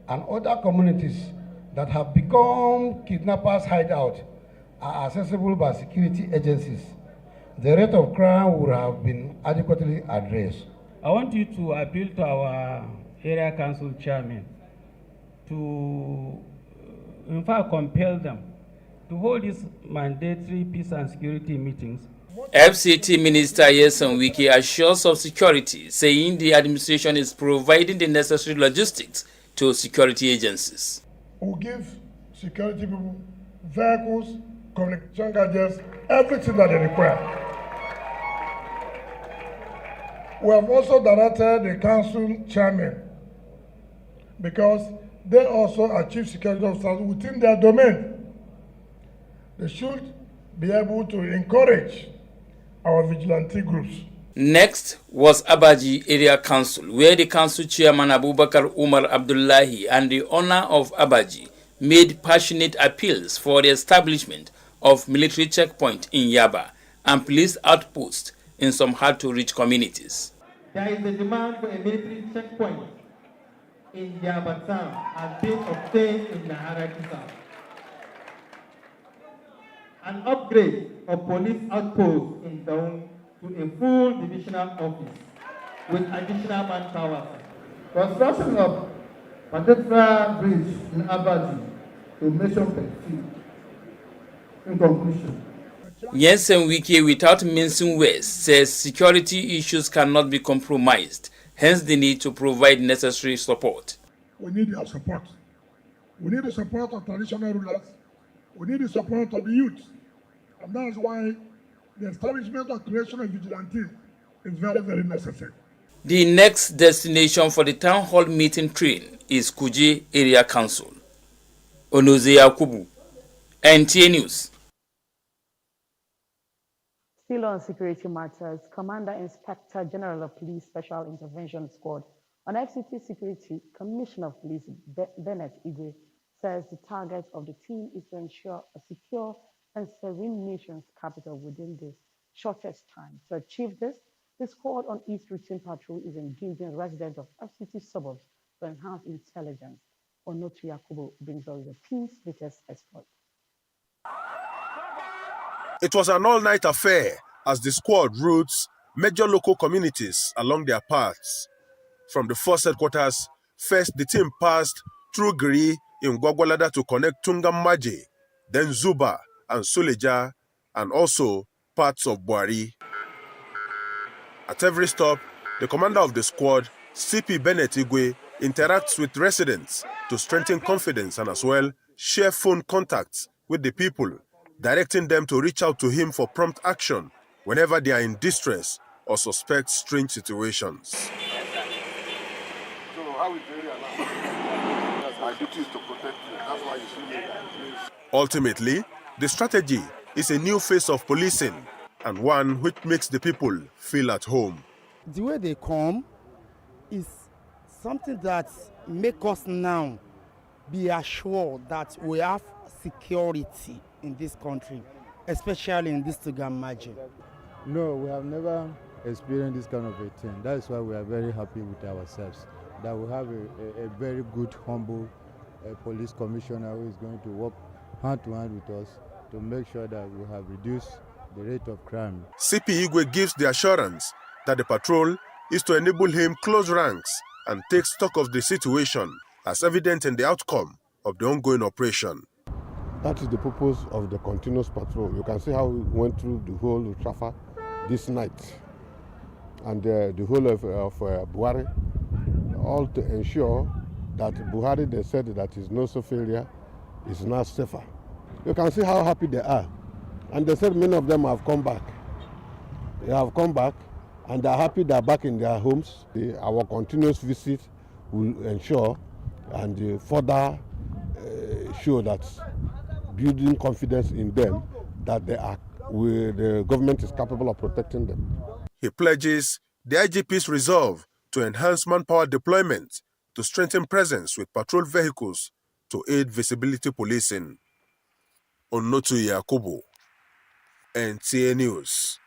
and other communities that have become kidnappers' hideout are accessible by security agencies, the rate of crime would have been adequately addressed. I want you to appeal to our area council chairman to, in fact, compel them to hold these mandatory peace and security meetings. FCT Minister Yeson Wiki assures of security, saying the administration is providing the necessary logistics to security agencies. We'll give security people vehicles, communication gadgets, everything that they require. We have also directed the council chairman, because they also are chief security officers within their domain. They should be able to encourage our vigilante groups. Next was Abaji Area Council, where the council chairman Abubakar Umar Abdullahi and the owner of Abaji made passionate appeals for the establishment of military checkpoint in Yaba and police outposts in some hard-to-reach communities. There is a demand for a military checkpoint in Yaba town has been obtained in Naharaki town. An upgrade of police outposts in Daum to a full divisional office with additional manpower. Construction of Patetra Bridge in Abaji to Mission Petit. In conclusion, Yensen Wiki, without mincing words, says security issues cannot be compromised, hence the need to provide necessary support. We need your support. We need the support of traditional rulers. We need the support of the youth. And that's why the establishment or creation of vigilante is very, very necessary. The next destination for the town hall meeting train is Kuje Area Council. Onoze Yakubu, NTA News. Still on security matters, Commander Inspector General of Police Special Intervention Squad on FCT Security, Commissioner of Police Bennett Igwe says the target of the team is to ensure a secure and serene nation's capital within the shortest time. To achieve this, the squad on East Routine Patrol is engaging residents of FCT suburbs to enhance intelligence. Onotu Yakubu brings us the team's latest exploit. It was an all-night affair as the squad routes major local communities along their paths. From the force headquarters, first the team passed through Giri in Gwagwalada to connect Tungamaje, then Zuba and Suleja, and also parts of Buari. At every stop, the commander of the squad, CP Bennett Igwe, interacts with residents to strengthen confidence and as well share phone contacts with the people, directing them to reach out to him for prompt action whenever they are in distress or suspect strange situations. So how is the area now? My duty is to protect you. That's why you see me. Ultimately, the strategy is a new face of policing and one which makes the people feel at home. The way they come is something that makes us now be assured that we have security in this country, especially in this Tungamaje. No, we have never experienced this kind of a thing. That is why we are very happy with ourselves, that we have a very good, humble police commissioner who is going to work hand to hand with us to make sure that we have reduced the rate of crime. CP Igwe gives the assurance that the patrol is to enable him close ranks and take stock of the situation, as evident in the outcome of the ongoing operation. That is the purpose of the continuous patrol. You can see how we went through the whole of Trafa this night and the whole of Buhari, all to ensure that Buhari, they said that his failure is now safer. You can see how happy they are. And they said many of them have come back. They have come back and they are happy they are back in their homes. Our continuous visit will ensure and further show that building confidence in them that the government is capable of protecting them. He pledges the IGP's resolve to enhance manpower deployment to strengthen presence with patrol vehicles to aid visibility policing. Onotu Yakubu, NTA News.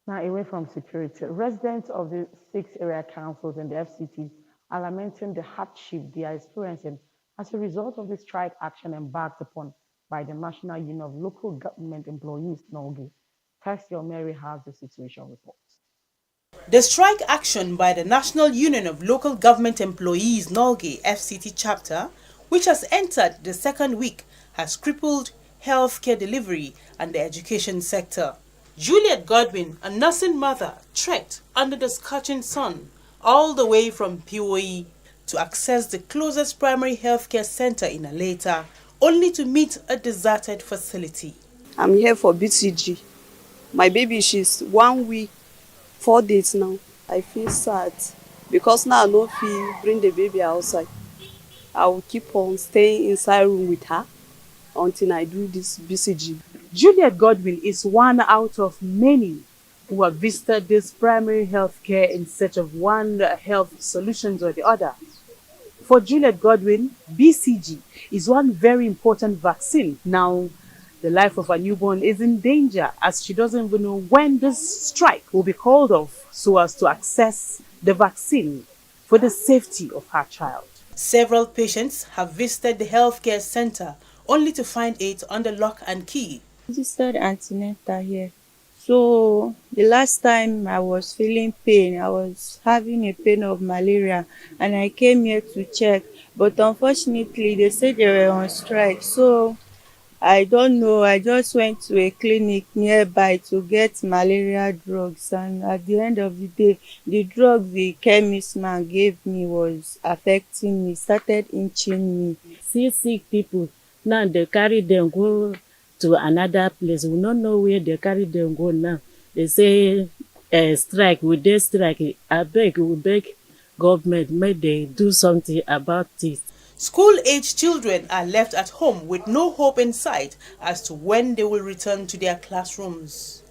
Now, away from security, residents of the 6 area councils in the FCT and lamenting the hardship they are experiencing as a result of the strike action embarked upon by the National Union of Local Government Employees, NOLGE. Kirsty Mary has the situation report. The strike action by the National Union of Local Government Employees NOLGE FCT chapter, which has entered the second week, has crippled healthcare delivery and the education sector. Juliet Godwin, a nursing mother, trekked under the scorching sun all the way from POE to access the closest primary healthcare center in Aleta, only to meet a deserted facility. I'm here for BCG. My baby, she's 1 week, 4 days now. I feel sad because now I no fit bring the baby outside. I will keep on staying inside room with her until I do this BCG. Juliet Godwin is one out of many who have visited this primary health care in search of one health solutions or the other. For Juliet Godwin, BCG is one very important vaccine. Now, the life of a newborn is in danger as she doesn't even know when this strike will be called off so as to access the vaccine for the safety of her child. Several patients have visited the healthcare center only to find it under lock and key. Registered antenatal here. So the last time I was feeling pain, I was having a pain of malaria and I came here to check. But unfortunately, they said they were on strike. So I don't know. I just went to a clinic nearby to get malaria drugs. And at the end of the day, the drug the chemist man gave me was affecting me, started inching me. See sick people, now they carry them go to another place. We don't know where they carry them go now. They say strike, with this strike, I beg, we beg government, may they do something about this. School-age children are left at home with no hope in sight as to when they will return to their classrooms.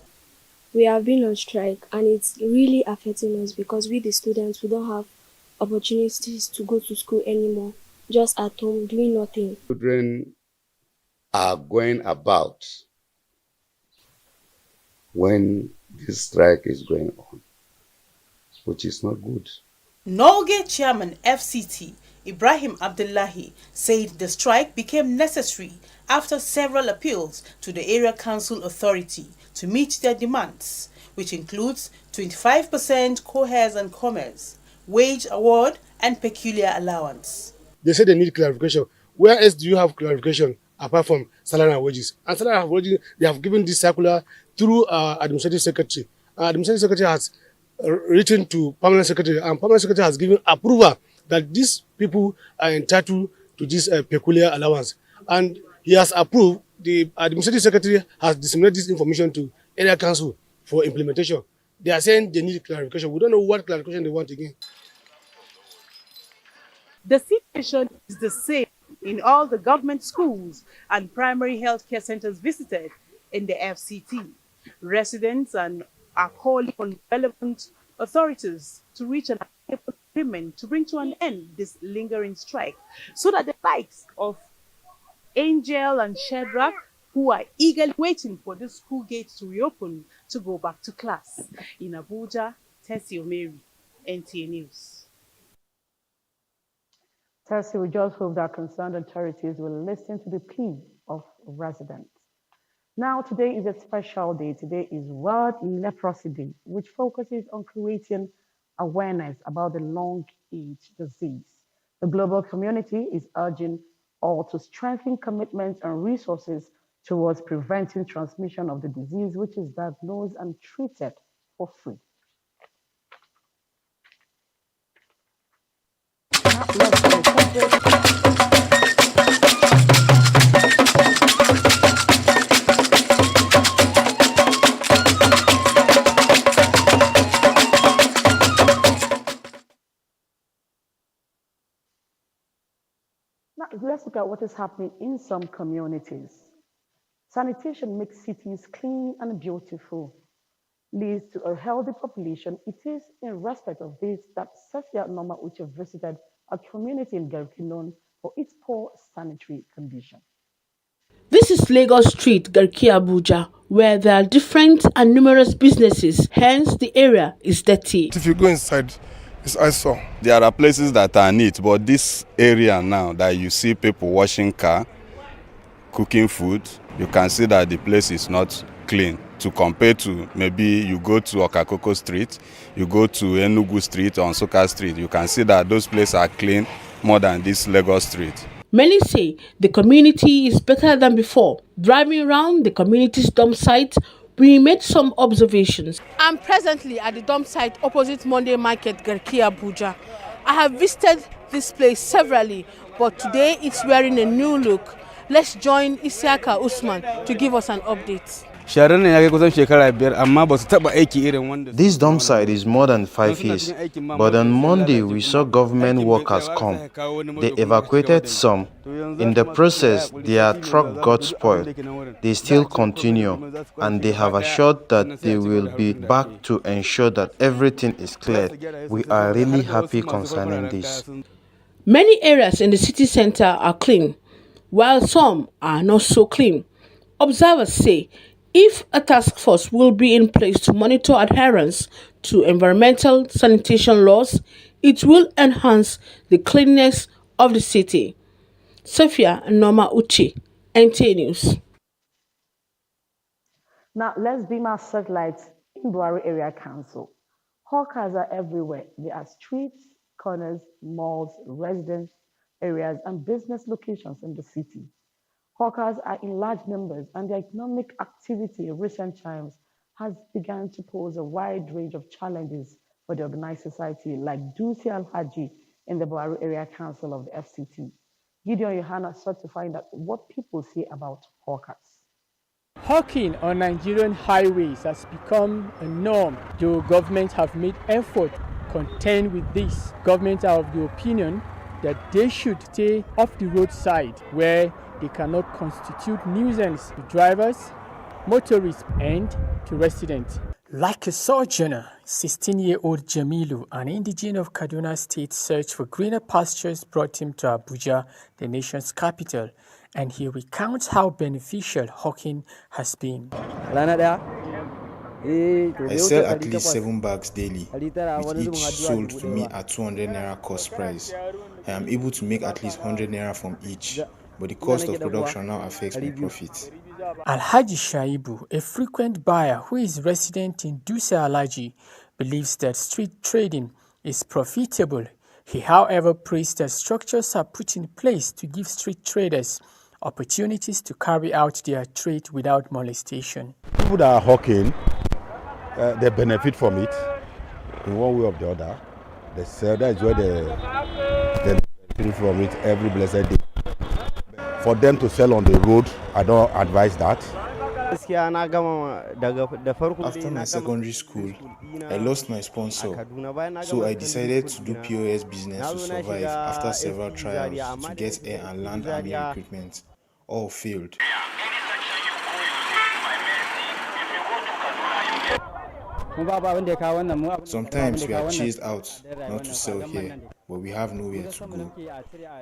We have been on strike and it's really affecting us because we, the students, we don't have opportunities to go to school anymore, just at home doing nothing. Children are going about when this strike is going on, which is not good. NOLGE Chairman FCT Ibrahim Abdullahi said the strike became necessary after several appeals to the Area Council Authority to meet their demands, which includes 25% co-hairs and commerce, wage award and peculiar allowance. They say they need clarification. Where else do you have clarification apart from salary and wages? And salary and wages, they have given this circular through administrative secretary. Administrative secretary has written to permanent secretary, and permanent secretary has given approval that these people are entitled to this peculiar allowance. And he has approved. The administrative secretary has disseminated this information to area council for implementation. They are saying they need clarification. We don't know what clarification they want again. The situation is the same in all the government schools and primary health care centers visited in the FCT. Residents are calling on relevant authorities to reach an agreement to bring to an end this lingering strike so that the likes of Angel and Shadrach, who are eagerly waiting for the school gates to reopen to go back to class. In Abuja, Tessie Omeri, NTA News. Tessie, we just hope that concerned authorities will listen to the plea of residents. Now, today is a special day. Today is World Leprosy Day, which focuses on creating awareness about the long-age disease. The global community is urging all to strengthen commitments and resources towards preventing transmission of the disease, which is diagnosed and treated for free. Now, let's look at what is happening in some communities. Sanitation makes cities clean and beautiful, leads to a healthy population. It is in respect of this that Safia Noma Uche visited a community in Garki known for its poor sanitary condition. This is Lagos Street, Garki, Abuja, where there are different and numerous businesses, hence the area is dirty. If you go inside, I saw. There are places that are neat, but this area now that you see people washing car, cooking food, you can see that the place is not clean to compare to maybe you go to Okakoko Street, you go to Enugu Street or Nsukka Street, you can see that those places are clean more than this Lagos Street. Many say the community is better than before. Driving around the community's dump site, we made some observations. I'm presently at the dump site opposite Monday Market, Garki, Abuja. I have visited this place severally, but today it's wearing a new look. Let's join Isiaka Usman to give us an update. This dump site is more than 5 years, but on Monday we saw government workers come. They evacuated some. In the process, their truck got spoiled. They still continue, and they have assured that they will be back to ensure that everything is cleared. We are really happy concerning this. Many areas in the city center are clean, while some are not so clean. Observers say if a task force will be in place to monitor adherence to environmental sanitation laws, it will enhance the cleanliness of the city. Sophia Noma Uchi, NTA News. Now, let's beam our satellites in Buhari Area Council. Hawkers are everywhere. There are streets, corners, malls, residence areas, and business locations in the city. Hawkers are in large numbers, and their economic activity in recent times has begun to pose a wide range of challenges for the organized society, like Dusi Al-Haji in the Buhari Area Council of the FCT. Gideon Yohana sought to find out what people say about hawkers. Hawking on Nigerian highways has become a norm, though governments have made effort to contend with this. Governments are of the opinion that they should stay off the roadside where they cannot constitute nuisance to drivers, motorists, and to residents. Like a sojourner, 16-year-old Jamilu, an indigene of Kaduna State, searched for greener pastures brought him to Abuja, the nation's capital, and he recounts how beneficial hawking has been. I sell at least 7 bags daily, with each sold to me at 200 naira cost price. I am able to make at least 100 naira from each, but the cost of production now affects my profit. Alhaji Shaibu, a frequent buyer who is resident in Dusa Alhaji, believes that street trading is profitable. He, however, prays that structures are put in place to give street traders opportunities to carry out their trade without molestation. People that are hawking, they benefit from it in one way or the other. They sell, that is where they benefit from it every blessed day. For them to sell on the road, I don't advise that. After my secondary school, I lost my sponsor, so I decided to do POS business to survive after several trials to get air and land army recruitment. All failed. Sometimes we are chased out not to sell here, but we have nowhere to go.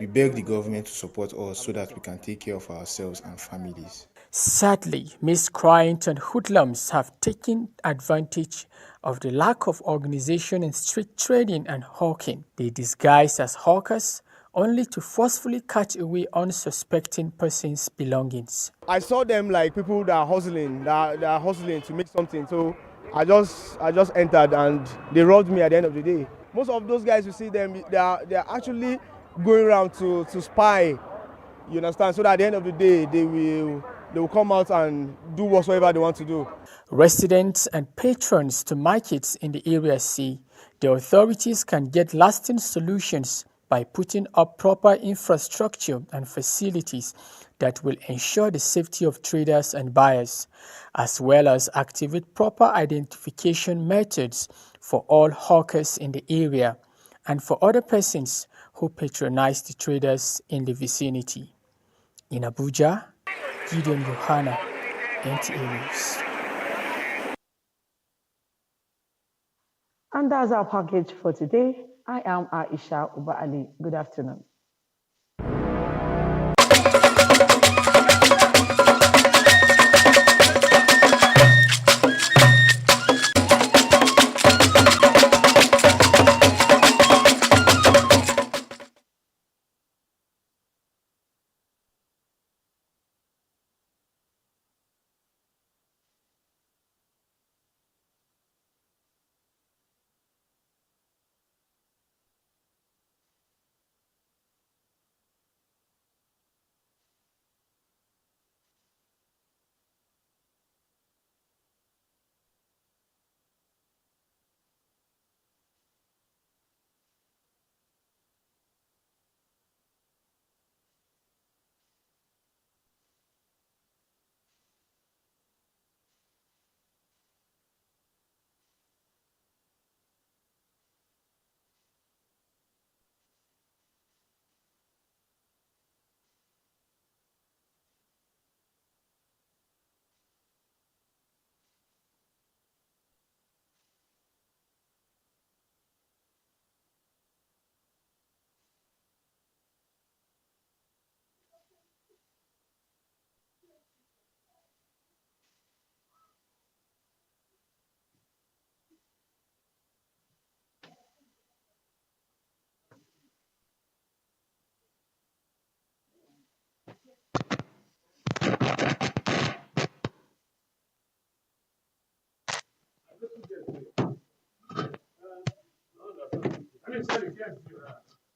We beg the government to support us so that we can take care of ourselves and families. Sadly, miscreants and hoodlums have taken advantage of the lack of organization in street trading and hawking. They disguise as hawkers only to forcefully catch away unsuspecting persons' belongings. I saw them like people that are hustling, that are hustling to make something. So I just entered and they robbed me at the end of the day. Most of those guys, you see them, they are actually going around to spy, you understand? So that at the end of the day, they will come out and do whatsoever they want to do. Residents and patrons to markets in the area say the authorities can get lasting solutions by putting up proper infrastructure and facilities that will ensure the safety of traders and buyers, as well as activate proper identification methods for all hawkers in the area and for other persons who patronize the traders in the vicinity. In Abuja, Gideon Yohana, NTA News. And that's our package for today. I am Aisha Uba Ali. Good afternoon.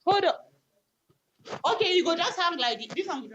Hold up. Okay, you go just hang like this one.